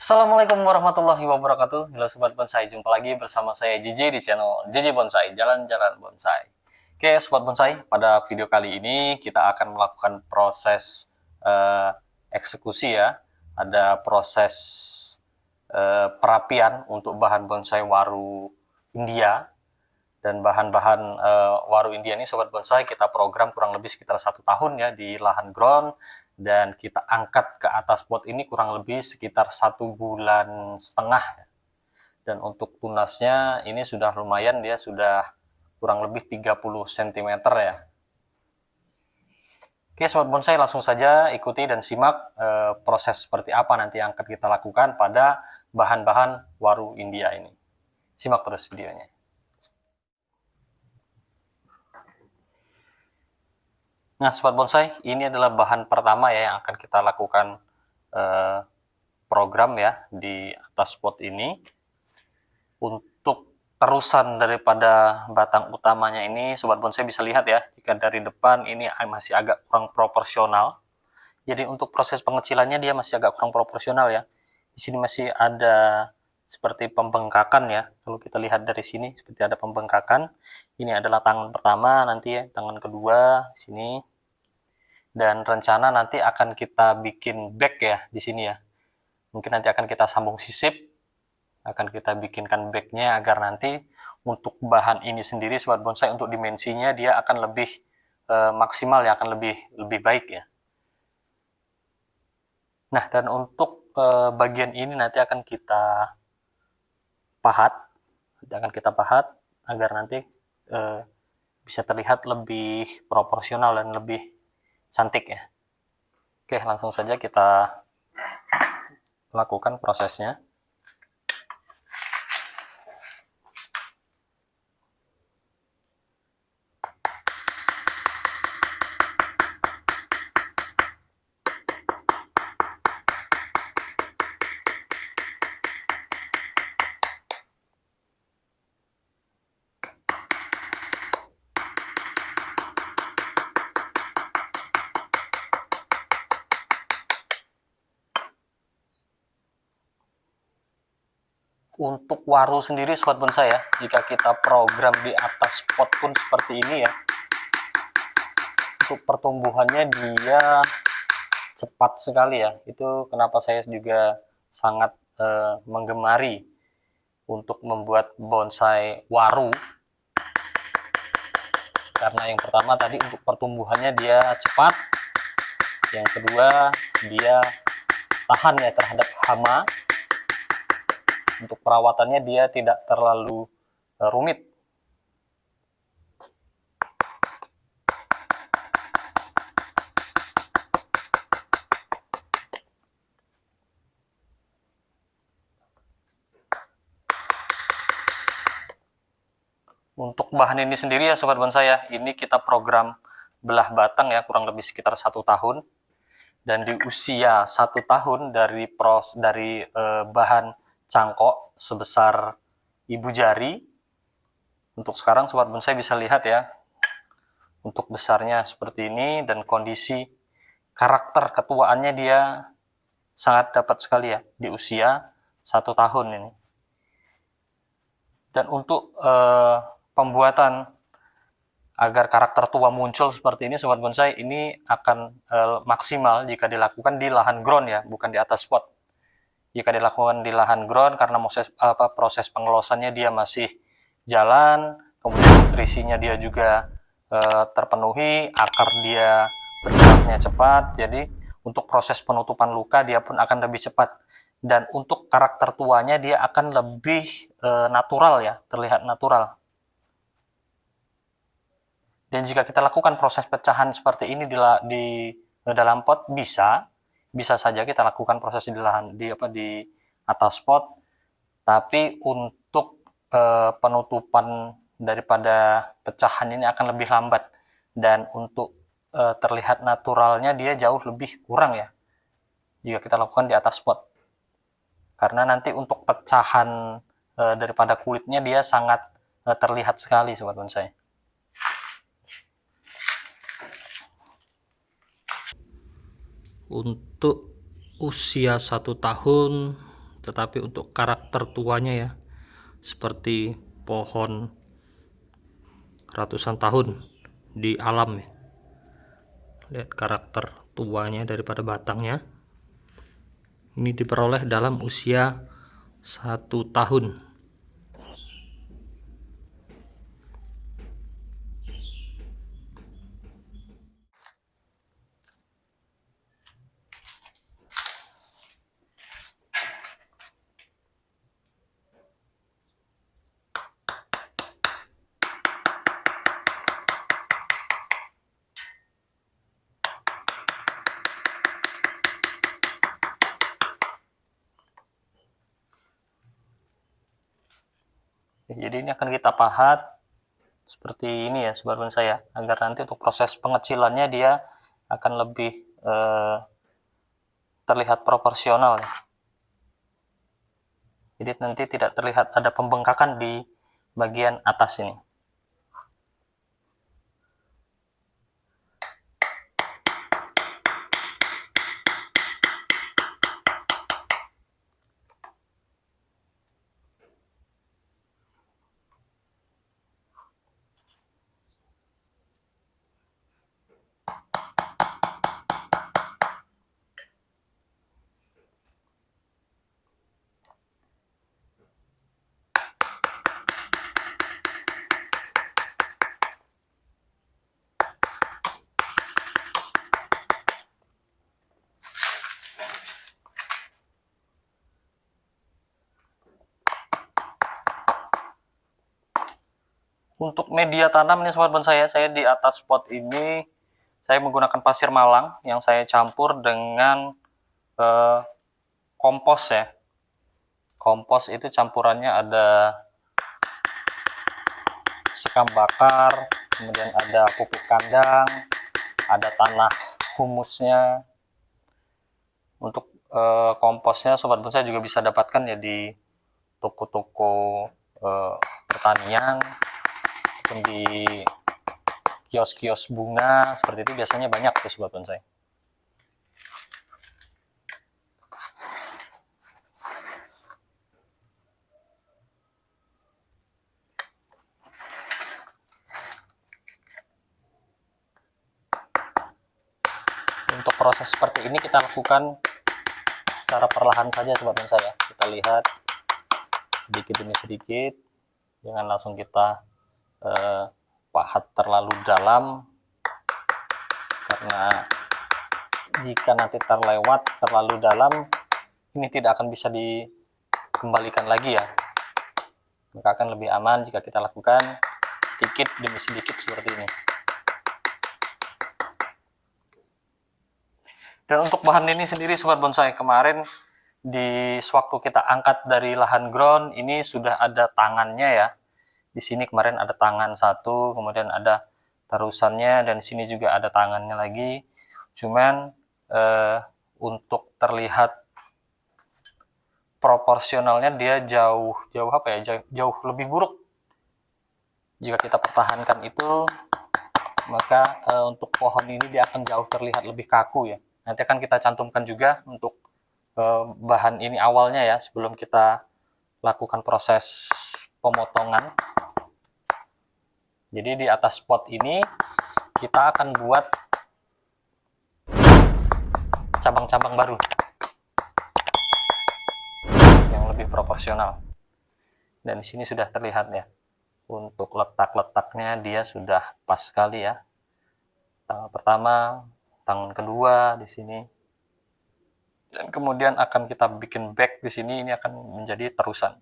Assalamualaikum warahmatullahi wabarakatuh. Halo Sobat Bonsai, jumpa lagi bersama saya JJ di channel JJ Bonsai, Jalan-Jalan Bonsai. Oke Sobat Bonsai, pada video kali ini kita akan melakukan proses eksekusi ya. Ada proses perapian untuk bahan bonsai waru India. Dan bahan-bahan waru India ini Sobat Bonsai kita program kurang lebih sekitar 1 tahun ya di lahan ground, dan kita angkat ke atas pot ini kurang lebih sekitar 1,5 bulan. Dan untuk tunasnya ini sudah lumayan, dia sudah kurang lebih 30 cm ya. Oke Sobat Bonsai, langsung saja ikuti dan simak proses seperti apa nanti yang akan kita lakukan pada bahan-bahan waru India ini. Simak terus videonya. Nah Sobat Bonsai, ini adalah bahan pertama ya yang akan kita lakukan program ya di atas pot ini. Untuk terusan daripada batang utamanya ini Sobat Bonsai bisa lihat ya, jika dari depan ini masih agak kurang proporsional. Jadi untuk proses pengecilannya dia masih agak kurang proporsional ya. Di sini masih ada seperti pembengkakan ya. Kalau kita lihat dari sini seperti ada pembengkakan. Ini adalah tangan pertama, nanti ya tangan kedua sini. Dan rencana nanti akan kita bikin back ya di sini ya. Mungkin nanti akan kita sambung sisip, akan kita bikinkan backnya agar nanti untuk bahan ini sendiri Sobat Bonsai untuk dimensinya dia akan lebih maksimal ya, akan lebih baik ya. Nah dan untuk bagian ini nanti akan kita pahat, agar nanti bisa terlihat lebih proporsional dan lebih cantik ya. Oke, langsung saja kita lakukan prosesnya. Untuk waru sendiri Sobat Bonsai ya, jika kita program di atas pot pun seperti ini ya, untuk pertumbuhannya dia cepat sekali ya. Itu kenapa saya juga sangat menggemari untuk membuat bonsai waru, karena yang pertama tadi untuk pertumbuhannya dia cepat, yang kedua dia tahan ya terhadap hama. Untuk perawatannya dia tidak terlalu rumit. Untuk bahan ini sendiri ya Sobat Bonsai ya, ini kita program belah batang ya kurang lebih sekitar 1 tahun. Dan di usia 1 tahun dari bahan cangkok sebesar ibu jari. Untuk sekarang Sobat Bonsai bisa lihat ya, untuk besarnya seperti ini, dan kondisi karakter ketuaannya dia sangat dapat sekali ya di usia 1 tahun ini. Dan untuk pembuatan agar karakter tua muncul seperti ini Sobat Bonsai, ini akan maksimal jika dilakukan di lahan ground ya, bukan di atas pot. Jika dilakukan di lahan ground, karena proses pengelosannya dia masih jalan, kemudian nutrisinya dia juga terpenuhi, akar dia bergeraknya cepat, jadi untuk proses penutupan luka dia pun akan lebih cepat. Dan untuk karakter tuanya dia akan lebih natural ya, terlihat natural. Dan jika kita lakukan proses pecahan seperti ini di dalam pot, bisa saja kita lakukan proses di atas pot, tapi untuk penutupan daripada pecahan ini akan lebih lambat, dan untuk terlihat naturalnya dia jauh lebih kurang ya jika kita lakukan di atas pot, karena nanti untuk pecahan daripada kulitnya dia sangat terlihat sekali Sobat Bonsai. Untuk usia 1 tahun tetapi untuk karakter tuanya ya, seperti pohon ratusan tahun di alam ya. Lihat karakter tuanya daripada batangnya. Ini diperoleh dalam usia 1 tahun. Jadi ini akan kita pahat seperti ini ya sobat bonsai ya, agar nanti untuk proses pengecilannya dia akan lebih terlihat proporsional ya. Jadi nanti tidak terlihat ada pembengkakan di bagian atas ini. Untuk media tanam ini sobat bonsai, saya di atas pot ini saya menggunakan pasir malang yang saya campur dengan kompos ya. Kompos itu campurannya ada sekam bakar, kemudian ada pupuk kandang, ada tanah humusnya. Untuk komposnya sobat bonsai juga bisa dapatkan ya di toko-toko pertanian, di kios-kios bunga seperti itu biasanya banyak tuh sobat bonsai. Untuk proses seperti ini kita lakukan secara perlahan saja sobat bonsai ya. Kita lihat sedikit demi sedikit, jangan langsung kita pahat terlalu dalam, karena jika nanti terlewat terlalu dalam ini tidak akan bisa dikembalikan lagi ya. Maka akan lebih aman jika kita lakukan sedikit demi sedikit seperti ini. Dan untuk bahan ini sendiri sobat bonsai, kemarin di sewaktu kita angkat dari lahan ground ini sudah ada tangannya ya. Di sini kemarin ada tangan satu, kemudian ada terusannya, dan di sini juga ada tangannya lagi. Cuman untuk terlihat proporsionalnya dia jauh lebih buruk. Jika kita pertahankan itu, maka untuk pohon ini dia akan jauh terlihat lebih kaku ya. Nanti akan kita cantumkan juga untuk bahan ini awalnya ya, sebelum kita lakukan proses pemotongan. Jadi di atas pot ini kita akan buat cabang-cabang baru yang lebih proporsional. Dan di sini sudah terlihat ya, untuk letak-letaknya dia sudah pas sekali ya. Tangan pertama, tangan kedua di sini, dan kemudian akan kita bikin back di sini. Ini akan menjadi terusan.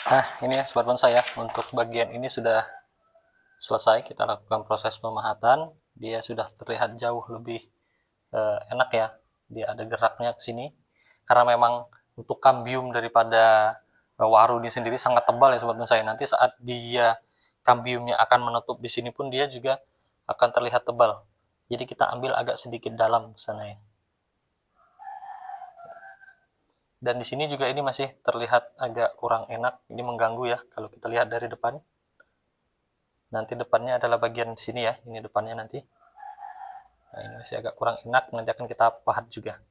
Nah, ini ya sobat bonsai ya, untuk bagian ini sudah selesai kita lakukan proses pemahatan. Dia sudah terlihat jauh lebih enak ya, dia ada geraknya ke sini, karena memang untuk kambium daripada waru ini sendiri sangat tebal ya sobat bonsai. Nanti saat dia kambiumnya akan menutup di sini pun dia juga akan terlihat tebal. Jadi kita ambil agak sedikit dalam sana ya. Dan di sini juga ini masih terlihat agak kurang enak, ini mengganggu ya kalau kita lihat dari depan. Nanti depannya adalah bagian sini ya, ini depannya nanti. Nah, ini masih agak kurang enak, nanti akan kita pahat juga.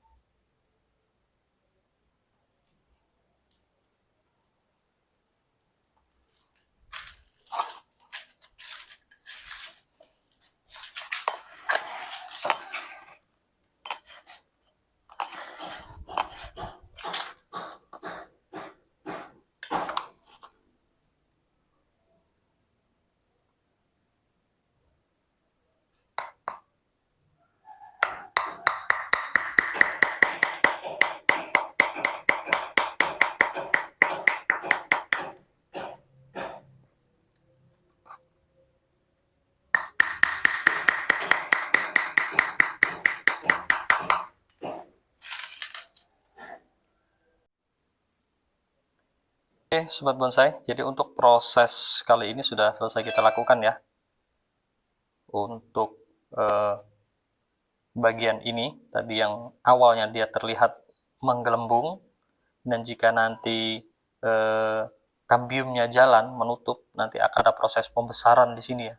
Oke, Sobat Bonsai, jadi untuk proses kali ini sudah selesai kita lakukan ya. Untuk bagian ini, tadi yang awalnya dia terlihat menggelembung, dan jika nanti kambiumnya jalan, menutup, nanti akan ada proses pembesaran di sini ya.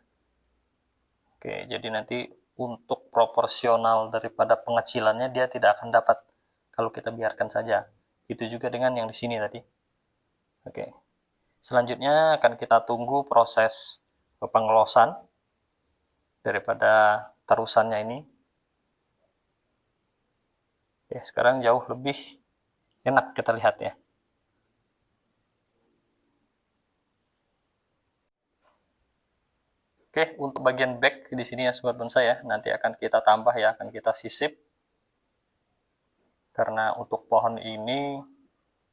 Oke, jadi nanti untuk proporsional daripada pengecilannya dia tidak akan dapat kalau kita biarkan saja. Itu juga dengan yang di sini tadi. Oke. Selanjutnya akan kita tunggu proses pengelosan daripada tarusannya ini. Oke, sekarang jauh lebih enak kita lihat ya. Oke, untuk bagian back di sini ya Sobat Bonsai ya, nanti akan kita tambah ya, akan kita sisip. Karena untuk pohon ini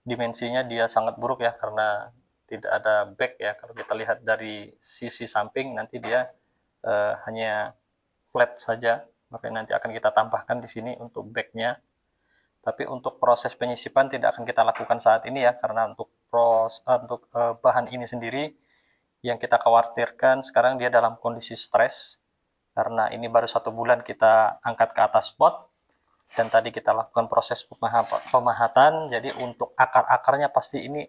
dimensinya dia sangat buruk ya, karena tidak ada back ya. Kalau kita lihat dari sisi samping nanti dia hanya flat saja, makanya nanti akan kita tambahkan di sini untuk backnya. Tapi untuk proses penyisipan tidak akan kita lakukan saat ini ya, karena untuk bahan ini sendiri yang kita khawatirkan sekarang dia dalam kondisi stres, karena ini baru 1 bulan kita angkat ke atas pot, dan tadi kita lakukan proses pemahatan, jadi untuk akar-akarnya pasti ini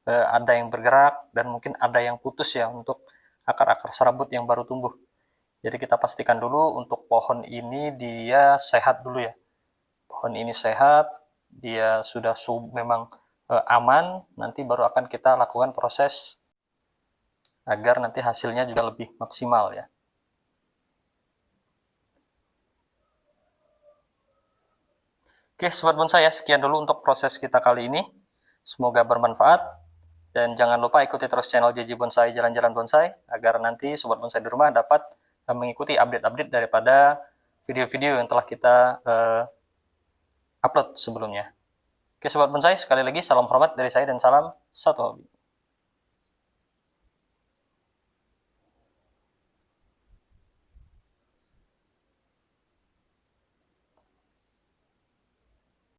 ada yang bergerak, dan mungkin ada yang putus ya, untuk akar-akar serabut yang baru tumbuh. Jadi kita pastikan dulu untuk pohon ini dia sehat dulu ya. Pohon ini sehat, dia sudah memang aman, nanti baru akan kita lakukan proses agar nanti hasilnya juga lebih maksimal ya. Oke, Sobat Bonsai ya, sekian dulu untuk proses kita kali ini. Semoga bermanfaat, dan jangan lupa ikuti terus channel JJ Bonsai Jalan-Jalan Bonsai, agar nanti Sobat Bonsai di rumah dapat mengikuti update-update daripada video-video yang telah kita upload sebelumnya. Oke Sobat Bonsai, sekali lagi salam hormat dari saya dan salam satu hobi.